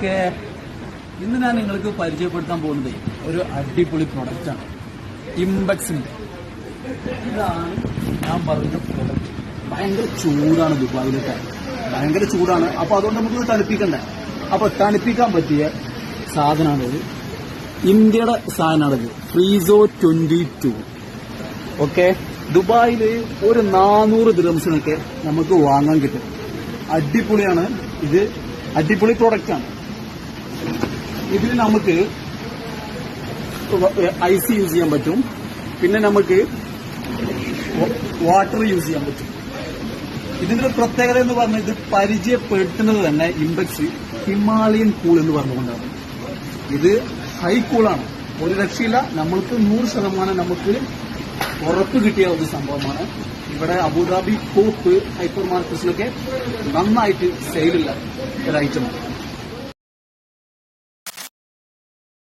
Okay, ഇന്ന് ഞാൻ നിങ്ങൾക്ക് പരിചയപ്പെടുത്താൻ പോകുന്നത് ഒരു അടിപൊളി പ്രൊഡക്റ്റാണ്. ഇംബെക്സിന്റെ ഇതാണ് ഞാൻ പറഞ്ഞ പ്രൊഡക്റ്റ്. ഭയങ്കര ചൂടാണ് ദുബായിലൊക്കെ, ഭയങ്കര ചൂടാണ്. അപ്പൊ അതുകൊണ്ട് നമുക്ക് തണുപ്പിക്കണ്ടേ. അപ്പൊ തണുപ്പിക്കാൻ പറ്റിയ സാധനമാണിത്. ഇന്ത്യയുടെ സാധനമാണിത്, ഫ്രീസോ 22. ഓക്കെ, ദുബായില് ഒരു 400 ദിർഹംസിനൊക്കെ നമുക്ക് വാങ്ങാൻ കിട്ടും. അടിപൊളിയാണ് ഇത്, അടിപൊളി പ്രൊഡക്റ്റാണ്. ഇതിൽ നമുക്ക് ഐസ് യൂസ് ചെയ്യാൻ പറ്റും, പിന്നെ നമുക്ക് വാട്ടർ യൂസ് ചെയ്യാൻ പറ്റും. ഇതിന്റെ പ്രത്യേകത എന്ന് പറഞ്ഞാൽ ഇത് പരിചയപ്പെടുത്തുന്നത് തന്നെ ഇംബെക്സ് ഹിമാലയൻ കൂൾ എന്ന് പറഞ്ഞുകൊണ്ടാണ്. ഇത് ഹൈ കൂളാണ്, ഒരു രക്ഷയില്ല. നമ്മൾക്ക് 100% നമുക്ക് ഉറപ്പ് കിട്ടിയ ഒരു സംഭവമാണ്. ഇവിടെ അബുദാബി കോപ്പ് ഹൈപ്പർ മാർക്കറ്റ്സിലൊക്കെ നന്നായിട്ട് സെയിലുള്ള ഒരു ഐറ്റമാണ്.